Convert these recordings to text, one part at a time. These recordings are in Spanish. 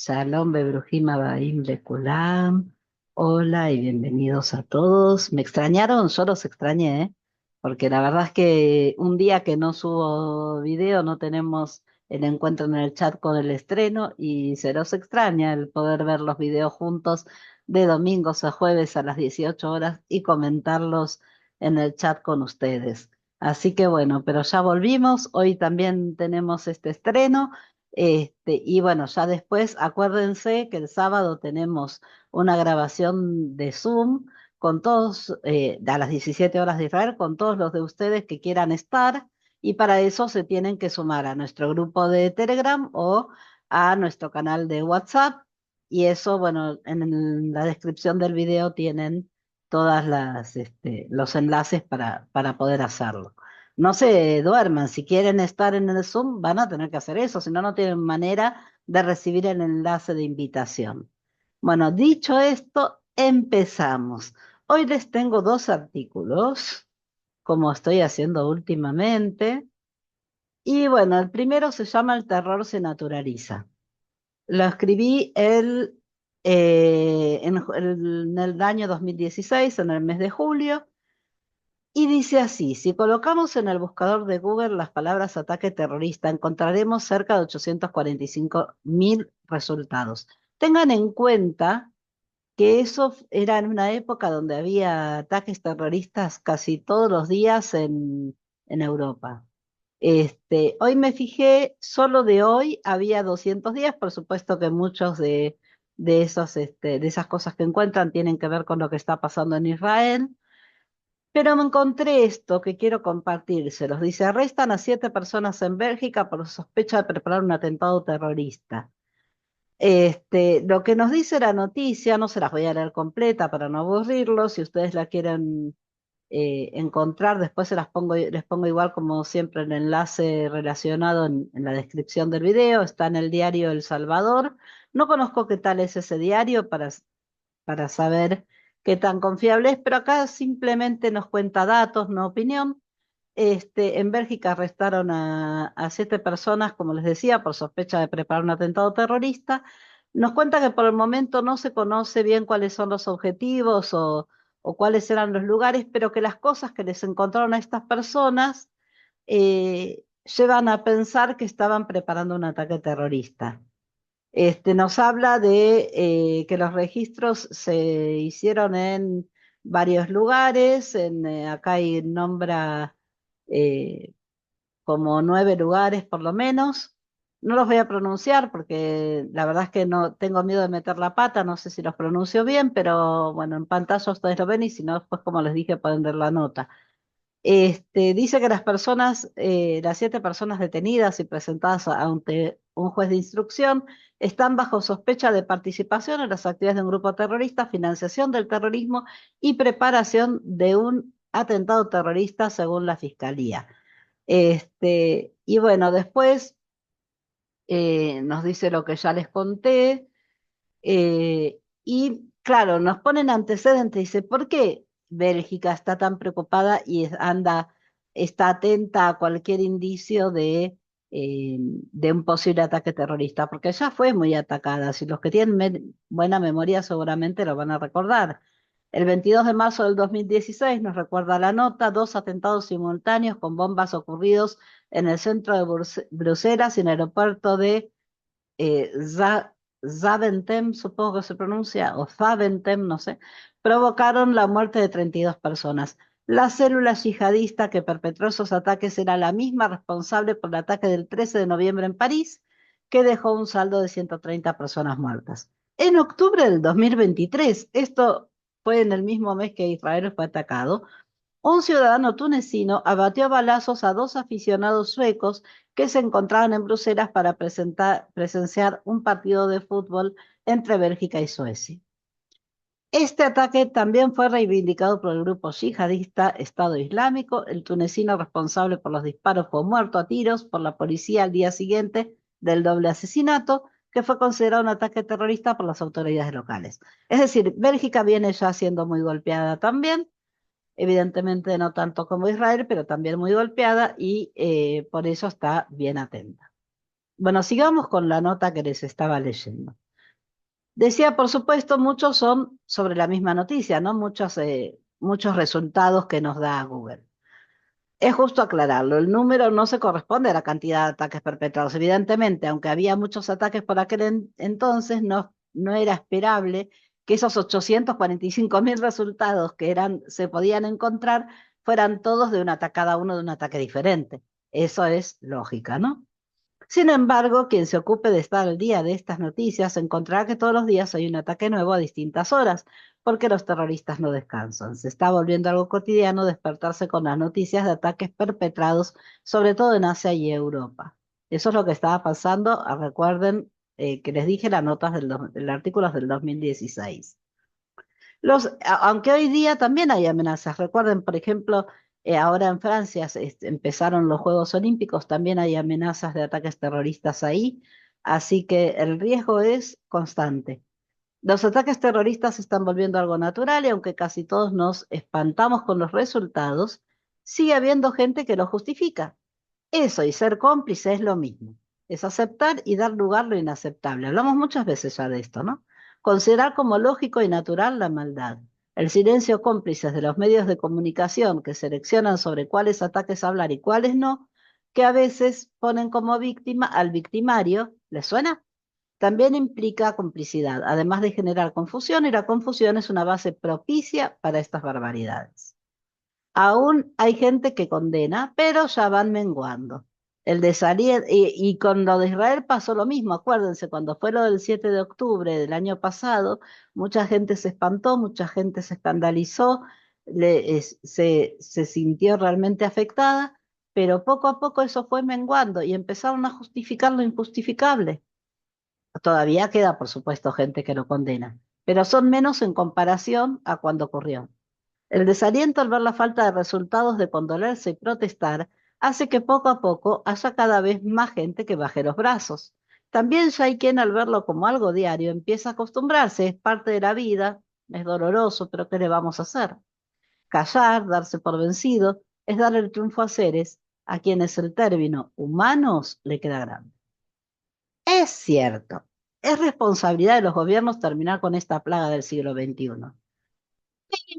Shalom Bebrujim Abaim Lekulam. Hola y bienvenidos a todos. ¿Me extrañaron? Yo los extrañé, ¿eh? Porque la verdad es que un día que no subo video no tenemos el encuentro en el chat con el estreno y se los extraña el poder ver los videos juntos de domingos a jueves a las 18 horas y comentarlos en el chat con ustedes. Así que bueno, pero ya volvimos. Hoy también tenemos este estreno. Y bueno, ya después acuérdense que el sábado tenemos una grabación de Zoom con todos, a las 17 horas de Israel, con todos los de ustedes que quieran estar, y para eso se tienen que sumar a nuestro grupo de Telegram o a nuestro canal de WhatsApp, y eso, bueno, en la descripción del video tienen todas los enlaces para poder hacerlo. No se duerman, si quieren estar en el Zoom van a tener que hacer eso, si no, no tienen manera de recibir el enlace de invitación. Bueno, dicho esto, empezamos. Hoy les tengo dos artículos, como estoy haciendo últimamente, y bueno, el primero se llama El terror se naturaliza. Lo escribí en el año 2016, en el mes de julio. Y dice así: si colocamos en el buscador de Google las palabras ataque terrorista, encontraremos cerca de 845.000 resultados. Tengan en cuenta que eso era en una época donde había ataques terroristas casi todos los días en Europa. Hoy me fijé, solo de hoy había 210. Por supuesto que muchos de esas cosas que encuentran tienen que ver con lo que está pasando en Israel. Pero me encontré esto que quiero compartírselos. Dice: arrestan a 7 personas en Bélgica por sospecha de preparar un atentado terrorista. Lo que nos dice la noticia, no se las voy a leer completa para no aburrirlos. Si ustedes la quieren encontrar, después les pongo igual como siempre el enlace relacionado en la descripción del video. Está en el diario El Salvador. No conozco qué tal es ese diario para saber qué tan confiable es, pero acá simplemente nos cuenta datos, no opinión. En Bélgica arrestaron a 7 personas, como les decía, por sospecha de preparar un atentado terrorista. Nos cuenta que por el momento no se conoce bien cuáles son los objetivos o cuáles eran los lugares, pero que las cosas que les encontraron a estas personas llevan a pensar que estaban preparando un ataque terrorista. Nos habla de que los registros se hicieron en varios lugares. Acá hay, nombra eh, como 9 lugares por lo menos. No los voy a pronunciar porque la verdad es que no tengo miedo de meter la pata, no sé si los pronuncio bien, pero bueno, en pantalla ustedes lo ven y si no, después, como les dije, pueden ver la nota. Dice que las 7 personas detenidas y presentadas ante un juez de instrucción están bajo sospecha de participación en las actividades de un grupo terrorista, financiación del terrorismo y preparación de un atentado terrorista, según la fiscalía. Y bueno, después nos dice lo que ya les conté. Y claro, nos ponen antecedentes. Dice: ¿por qué Bélgica está tan preocupada y está atenta a cualquier indicio de un posible ataque terrorista? Porque ya fue muy atacada. Si los que tienen buena memoria seguramente lo van a recordar. El 22 de marzo del 2016, nos recuerda la nota, 2 atentados simultáneos con bombas ocurridos en el centro de Bruselas y en el aeropuerto de eh, Za- Zaventem, supongo que se pronuncia, o Zaventem, no sé, provocaron la muerte de 32 personas. La célula yihadista que perpetró esos ataques era la misma responsable por el ataque del 13 de noviembre en París, que dejó un saldo de 130 personas muertas. En octubre del 2023, esto fue en el mismo mes que Israel fue atacado, un ciudadano tunecino abatió a balazos a 2 aficionados suecos que se encontraban en Bruselas para presenciar un partido de fútbol entre Bélgica y Suecia. Este ataque también fue reivindicado por el grupo yihadista Estado Islámico. El tunecino responsable por los disparos fue muerto a tiros por la policía al día siguiente del doble asesinato, que fue considerado un ataque terrorista por las autoridades locales. Es decir, Bélgica viene ya siendo muy golpeada también. Evidentemente no tanto como Israel, pero también muy golpeada, y por eso está bien atenta. Bueno, sigamos con la nota que les estaba leyendo. Decía, por supuesto, muchos son sobre la misma noticia, ¿no? Muchos resultados que nos da Google. Es justo aclararlo, el número no se corresponde a la cantidad de ataques perpetrados. Evidentemente, aunque había muchos ataques por aquel entonces, no era esperable que esos 845.000 resultados que se podían encontrar fueran todos cada uno de un ataque diferente. Eso es lógica, ¿no? Sin embargo, quien se ocupe de estar al día de estas noticias encontrará que todos los días hay un ataque nuevo a distintas horas, porque los terroristas no descansan. Se está volviendo algo cotidiano despertarse con las noticias de ataques perpetrados, sobre todo en Asia y Europa. Eso es lo que estaba pasando. Recuerden que les dije las notas del artículo del 2016. Aunque hoy día también hay amenazas. Recuerden, por ejemplo, ahora en Francia empezaron los Juegos Olímpicos, también hay amenazas de ataques terroristas ahí, así que el riesgo es constante. Los ataques terroristas se están volviendo algo natural y aunque casi todos nos espantamos con los resultados, sigue habiendo gente que lo justifica. Eso y ser cómplice es lo mismo. Es aceptar y dar lugar a lo inaceptable. Hablamos muchas veces ya de esto, ¿no? Considerar como lógico y natural la maldad. El silencio cómplices de los medios de comunicación que seleccionan sobre cuáles ataques hablar y cuáles no, que a veces ponen como víctima al victimario. ¿Les suena? También implica complicidad, además de generar confusión, y la confusión es una base propicia para estas barbaridades. Aún hay gente que condena, pero ya van menguando. Y con lo de Israel pasó lo mismo, acuérdense, cuando fue lo del 7 de octubre del año pasado, mucha gente se espantó, mucha gente se escandalizó, se sintió realmente afectada, pero poco a poco eso fue menguando y empezaron a justificar lo injustificable. Todavía queda, por supuesto, gente que lo condena, pero son menos en comparación a cuando ocurrió. El desaliento al ver la falta de resultados de condolerse y protestar hace que poco a poco haya cada vez más gente que baje los brazos. También ya hay quien al verlo como algo diario empieza a acostumbrarse, es parte de la vida, es doloroso, pero ¿qué le vamos a hacer? Callar, darse por vencido, es dar el triunfo a seres a quienes el término humanos le queda grande. Es cierto, es responsabilidad de los gobiernos terminar con esta plaga del siglo XXI.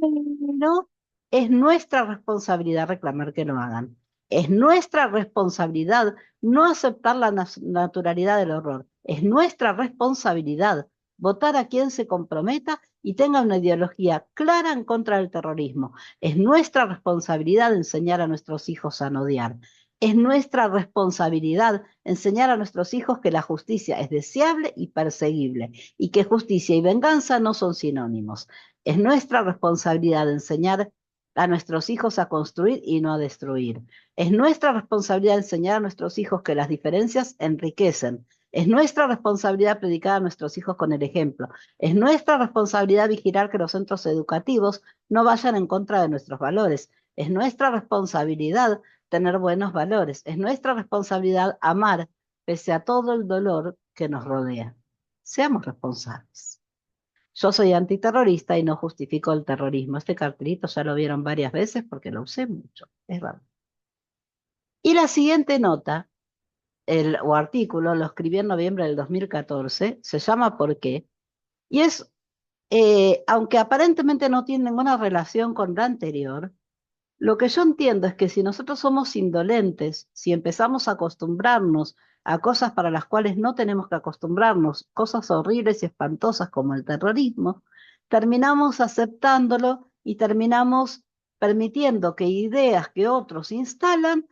Pero es nuestra responsabilidad reclamar que lo hagan. Es nuestra responsabilidad no aceptar la naturalidad del horror. Es nuestra responsabilidad votar a quien se comprometa y tenga una ideología clara en contra del terrorismo. Es nuestra responsabilidad enseñar a nuestros hijos a no odiar. Es nuestra responsabilidad enseñar a nuestros hijos que la justicia es deseable y perseguible y que justicia y venganza no son sinónimos. Es nuestra responsabilidad enseñar a nuestros hijos a construir y no a destruir. Es nuestra responsabilidad enseñar a nuestros hijos que las diferencias enriquecen. Es nuestra responsabilidad predicar a nuestros hijos con el ejemplo. Es nuestra responsabilidad vigilar que los centros educativos no vayan en contra de nuestros valores. Es nuestra responsabilidad tener buenos valores. Es nuestra responsabilidad amar pese a todo el dolor que nos rodea. Seamos responsables. Yo soy antiterrorista y no justifico el terrorismo. Este cartelito ya lo vieron varias veces porque lo usé mucho, es verdad. Y la siguiente nota, o artículo, lo escribí en noviembre del 2014, se llama ¿Por qué? Y es, aunque aparentemente no tiene ninguna relación con la anterior, lo que yo entiendo es que si nosotros somos indolentes, si empezamos a acostumbrarnos a cosas para las cuales no tenemos que acostumbrarnos, cosas horribles y espantosas como el terrorismo, terminamos aceptándolo y terminamos permitiendo que ideas que otros instalan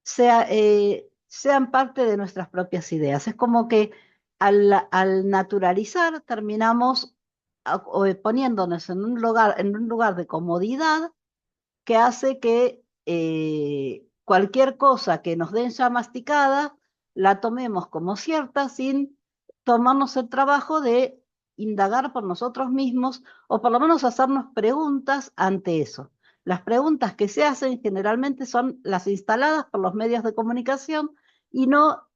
sean parte de nuestras propias ideas. Es como que al naturalizar terminamos poniéndonos en un lugar de comodidad que hace que cualquier cosa que nos den ya masticada la tomemos como cierta sin tomarnos el trabajo de indagar por nosotros mismos o por lo menos hacernos preguntas ante eso. Las preguntas que se hacen generalmente son las instaladas por los medios de comunicación y no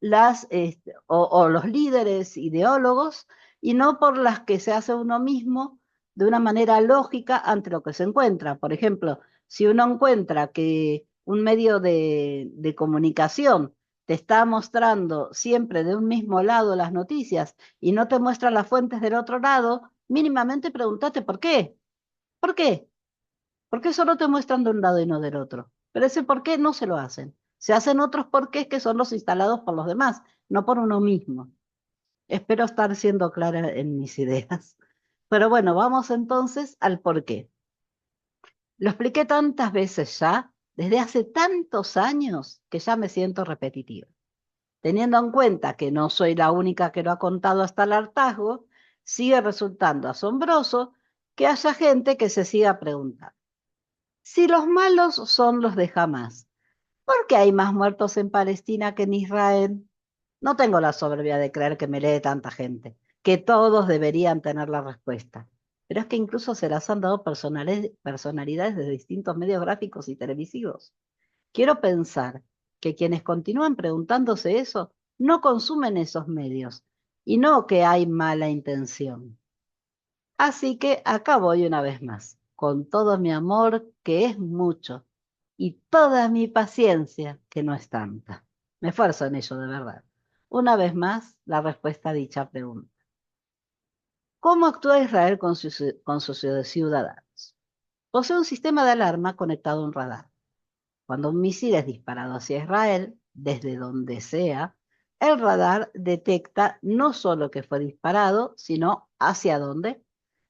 o los líderes ideólogos, y no por las que se hace uno mismo de una manera lógica ante lo que se encuentra. Por ejemplo, si uno encuentra que un medio de comunicación te está mostrando siempre de un mismo lado las noticias y no te muestra las fuentes del otro lado, mínimamente pregúntate por qué. ¿Por qué? ¿Por qué solo te muestran de un lado y no del otro? Pero ese por qué no se lo hacen. Se hacen otros porqués que son los instalados por los demás, no por uno mismo. Espero estar siendo clara en mis ideas. Pero bueno, vamos entonces al por qué. Lo expliqué tantas veces ya, desde hace tantos años, que ya me siento repetitiva. Teniendo en cuenta que no soy la única que lo ha contado hasta el hartazgo, sigue resultando asombroso que haya gente que se siga preguntando. Si los malos son los de Hamás, ¿por qué hay más muertos en Palestina que en Israel? No tengo la soberbia de creer que me lee tanta gente, que todos deberían tener la respuesta. Pero es que incluso se las han dado personalidades de distintos medios gráficos y televisivos. Quiero pensar que quienes continúan preguntándose eso no consumen esos medios y no que hay mala intención. Así que acá voy una vez más, con todo mi amor, que es mucho, y toda mi paciencia, que no es tanta. Me esfuerzo en ello de verdad. Una vez más, la respuesta a dicha pregunta. ¿Cómo actúa Israel con sus ciudadanos? Posee un sistema de alarma conectado a un radar. Cuando un misil es disparado hacia Israel, desde donde sea, el radar detecta no solo que fue disparado, sino hacia dónde.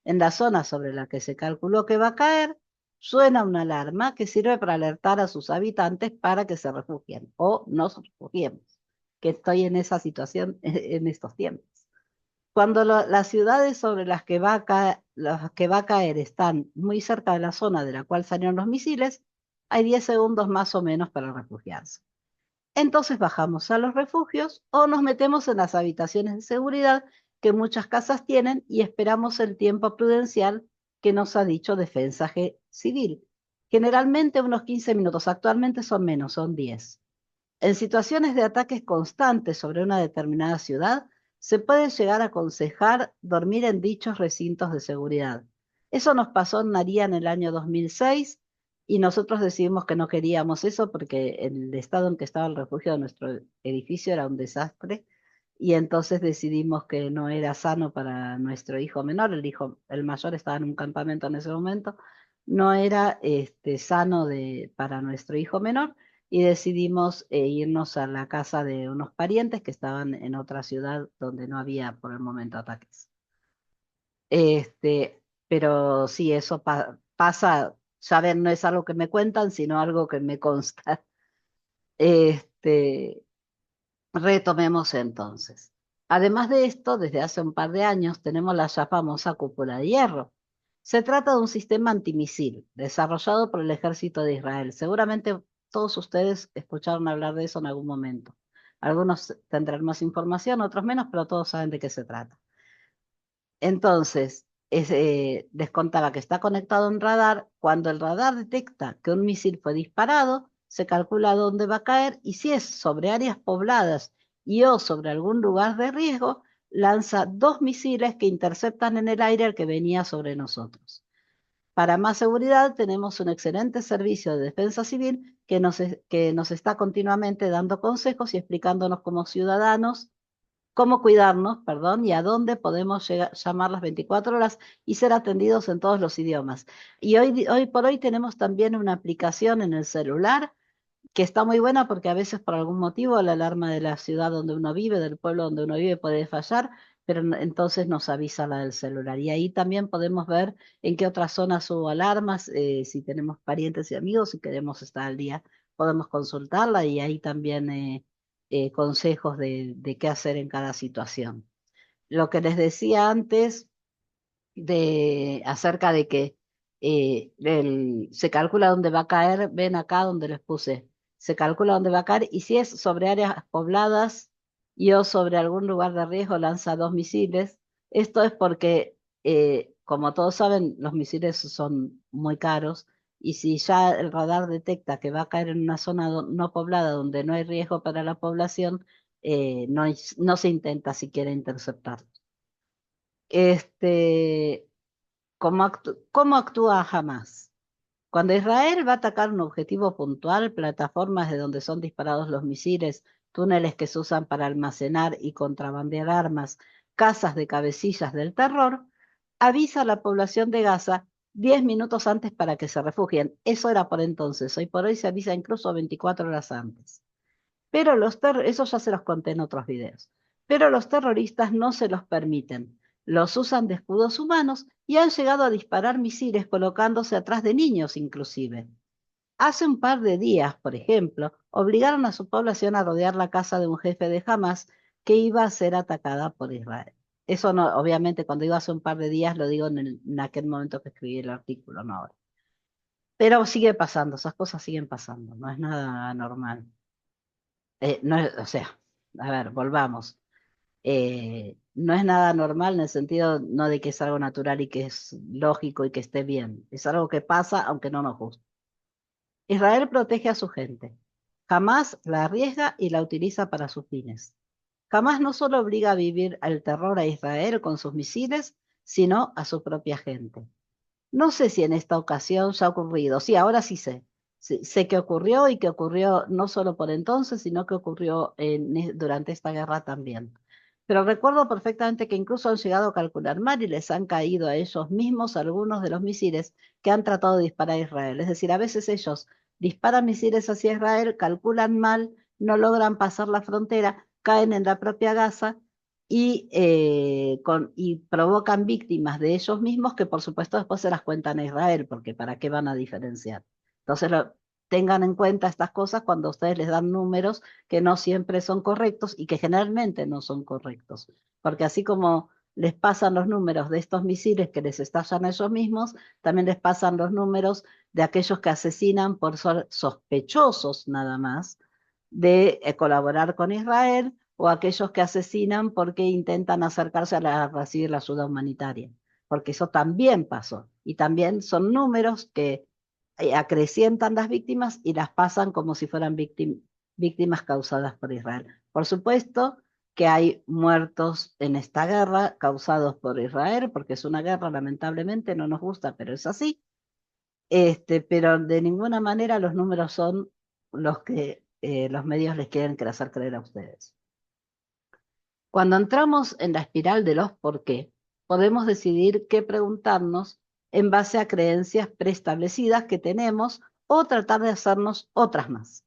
En la zona sobre la que se calculó que va a caer, suena una alarma que sirve para alertar a sus habitantes para que se refugien o nos refugiemos, que estoy en esa situación en estos tiempos. Cuando las ciudades sobre las que va a caer están muy cerca de la zona de la cual salieron los misiles, hay 10 segundos más o menos para refugiarse. Entonces bajamos a los refugios o nos metemos en las habitaciones de seguridad que muchas casas tienen y esperamos el tiempo prudencial que nos ha dicho Defensa Civil. Generalmente unos 15 minutos, actualmente son menos, son 10. En situaciones de ataques constantes sobre una determinada ciudad, se puede llegar a aconsejar dormir en dichos recintos de seguridad. Eso nos pasó en María en el año 2006 y nosotros decidimos que no queríamos eso porque el estado en que estaba el refugio de nuestro edificio era un desastre y entonces decidimos que no era sano para nuestro hijo menor. El mayor estaba en un campamento en ese momento, no era sano para nuestro hijo menor y decidimos irnos a la casa de unos parientes que estaban en otra ciudad donde no había por el momento ataques. Pero sí, eso pasa, ya ven, no es algo que me cuentan, sino algo que me consta. Este, Retomemos entonces. Además de esto, desde hace un par de años tenemos la ya famosa cúpula de hierro. Se trata de un sistema antimisil desarrollado por el ejército de Israel. Seguramente todos ustedes escucharon hablar de eso en algún momento. Algunos tendrán más información, otros menos, pero todos saben de qué se trata. Entonces, les contaba que está conectado a un radar. Cuando el radar detecta que un misil fue disparado, se calcula dónde va a caer y si es sobre áreas pobladas y o sobre algún lugar de riesgo, lanza dos misiles que interceptan en el aire al que venía sobre nosotros. Para más seguridad, tenemos un excelente servicio de defensa civil que nos está continuamente dando consejos y explicándonos como ciudadanos cómo cuidarnos, perdón, y a dónde podemos llamar las 24 horas y ser atendidos en todos los idiomas. Y hoy por hoy tenemos también una aplicación en el celular que está muy buena porque a veces por algún motivo la alarma de la ciudad donde uno vive, del pueblo donde uno vive puede fallar, pero entonces nos avisa la del celular. Y ahí también podemos ver en qué otras zonas hubo alarmas, si tenemos parientes y amigos, si queremos estar al día, podemos consultarla y ahí también consejos de qué hacer en cada situación. Lo que les decía antes acerca de que se calcula dónde va a caer, ven acá donde les puse, se calcula dónde va a caer y si es sobre áreas pobladas y o sobre algún lugar de riesgo lanza dos misiles. Esto es porque, como todos saben, los misiles son muy caros y si ya el radar detecta que va a caer en una zona no poblada donde no hay riesgo para la población, no se intenta siquiera interceptar. Este, ¿Cómo actúa Hamas? Cuando Israel va a atacar un objetivo puntual, plataformas de donde son disparados los misiles túneles que se usan para almacenar y contrabandear armas, casas de cabecillas del terror, avisa a la población de Gaza 10 minutos antes para que se refugien. Eso era por entonces. Hoy por hoy se avisa incluso 24 horas antes. Pero eso ya se los conté en otros videos. Pero los terroristas no se los permiten. Los usan de escudos humanos y han llegado a disparar misiles colocándose atrás de niños inclusive. Hace un par de días, por ejemplo, obligaron a su población a rodear la casa de un jefe de Hamas que iba a ser atacada por Israel. Eso no, obviamente, cuando digo hace un par de días, lo digo en aquel momento que escribí el artículo, no ahora. Pero sigue pasando, esas cosas siguen pasando, no es nada normal. No o sea, a ver, volvamos. No es nada normal en el sentido no de que es algo natural y que es lógico y que esté bien. Es algo que pasa aunque no nos guste. Israel protege a su gente. Jamás la arriesga y la utiliza para sus fines. Jamás no solo obliga a vivir al terror a Israel con sus misiles, sino a su propia gente. No sé si en esta ocasión ya ha ocurrido. Sí, ahora sí sé. Sí, sé que ocurrió y que ocurrió no solo por entonces, sino que ocurrió durante esta guerra también. Pero recuerdo perfectamente que incluso han llegado a calcular mal y les han caído a ellos mismos algunos de los misiles que han tratado de disparar a Israel. Es decir, a veces ellos disparan misiles hacia Israel, calculan mal, no logran pasar la frontera, caen en la propia Gaza y provocan víctimas de ellos mismos que por supuesto después se las cuentan a Israel, porque ¿para qué van a diferenciar? Entonces tengan en cuenta estas cosas cuando ustedes les dan números que no siempre son correctos y que generalmente no son correctos, porque así como les pasan los números de estos misiles que les estallan a ellos mismos, también les pasan los números de aquellos que asesinan por ser sospechosos nada más de colaborar con Israel o aquellos que asesinan porque intentan acercarse a recibir la ayuda humanitaria, porque eso también pasó. Y también son números que acrecientan las víctimas y las pasan como si fueran víctimas causadas por Israel. Por supuesto que hay muertos en esta guerra causados por Israel, porque es una guerra, lamentablemente, no nos gusta, pero es así. Pero de ninguna manera los números son los que los medios les quieren hacer creer a ustedes. Cuando entramos en la espiral de los por qué, podemos decidir qué preguntarnos en base a creencias preestablecidas que tenemos o tratar de hacernos otras más.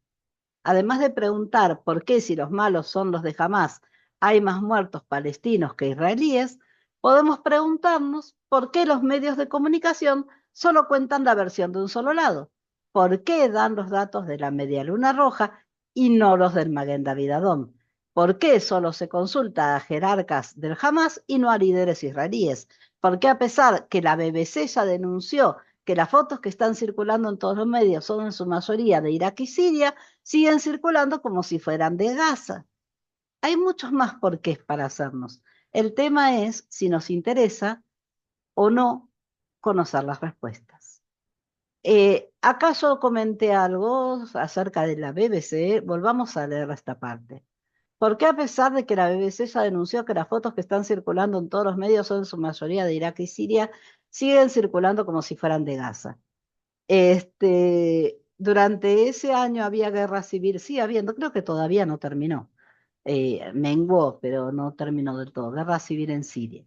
Además de preguntar por qué si los malos son los de Hamas hay más muertos palestinos que israelíes, podemos preguntarnos por qué los medios de comunicación solo cuentan la versión de un solo lado. ¿Por qué dan los datos de la Media Luna Roja y no los del Maguen David Adom? ¿Por qué solo se consulta a jerarcas del Hamas y no a líderes israelíes? ¿Por qué a pesar que la BBC ya denunció que las fotos que están circulando en todos los medios son en su mayoría de Irak y Siria, siguen circulando como si fueran de Gaza? Hay muchos más porqués para hacernos. El tema es si nos interesa o no conocer las respuestas. Acá yo comenté algo acerca de la BBC, volvamos a leer esta parte. ¿Por qué a pesar de que la BBC ya denunció que las fotos que están circulando en todos los medios son en su mayoría de Irak y Siria, siguen circulando como si fueran de Gaza? Durante ese año había guerra civil, sigue habiendo, creo que todavía no terminó. Menguó, pero no terminó del todo. Guerra civil en Siria.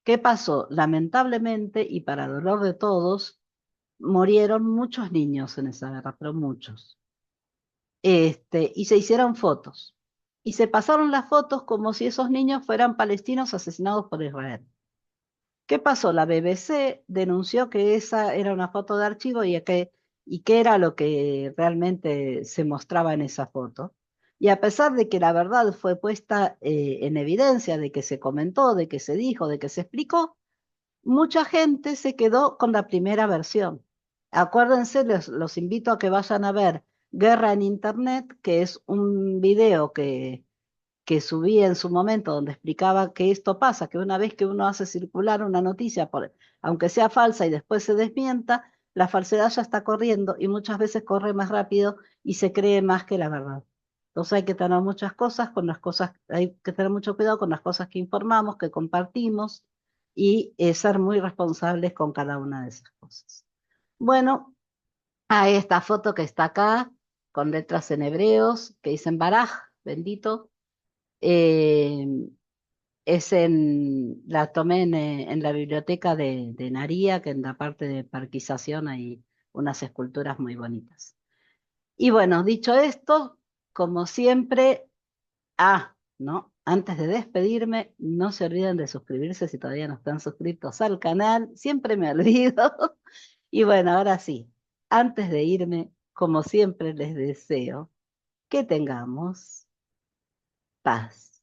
¿Qué pasó? Lamentablemente, y para dolor de todos, murieron muchos niños en esa guerra, pero muchos. Y se hicieron fotos. Y se pasaron las fotos como si esos niños fueran palestinos asesinados por Israel. ¿Qué pasó? La BBC denunció que esa era una foto de archivo y que era lo que realmente se mostraba en esa foto. Y a pesar de que la verdad fue puesta en evidencia, de que se comentó, de que se dijo, de que se explicó, mucha gente se quedó con la primera versión. Acuérdense, los invito a que vayan a ver Guerra en Internet, que es un video que subí en su momento donde explicaba que esto pasa, que una vez que uno hace circular una noticia, aunque sea falsa y después se desmienta, la falsedad ya está corriendo y muchas veces corre más rápido y se cree más que la verdad. Entonces hay que tener muchas cosas con las cosas, hay que tener mucho cuidado con las cosas que informamos, que compartimos y ser muy responsables con cada una de esas cosas. Bueno, hay esta foto que está acá con letras en hebreos que dicen Baraj, bendito. Eh, la tomé en la biblioteca de Naría, que en la parte de parquización hay unas esculturas muy bonitas. Y bueno, dicho esto, como siempre, ¿no? Antes de despedirme, no se olviden de suscribirse si todavía no están suscritos al canal. Siempre me olvido. Y bueno, ahora sí, antes de irme, como siempre les deseo que tengamos paz.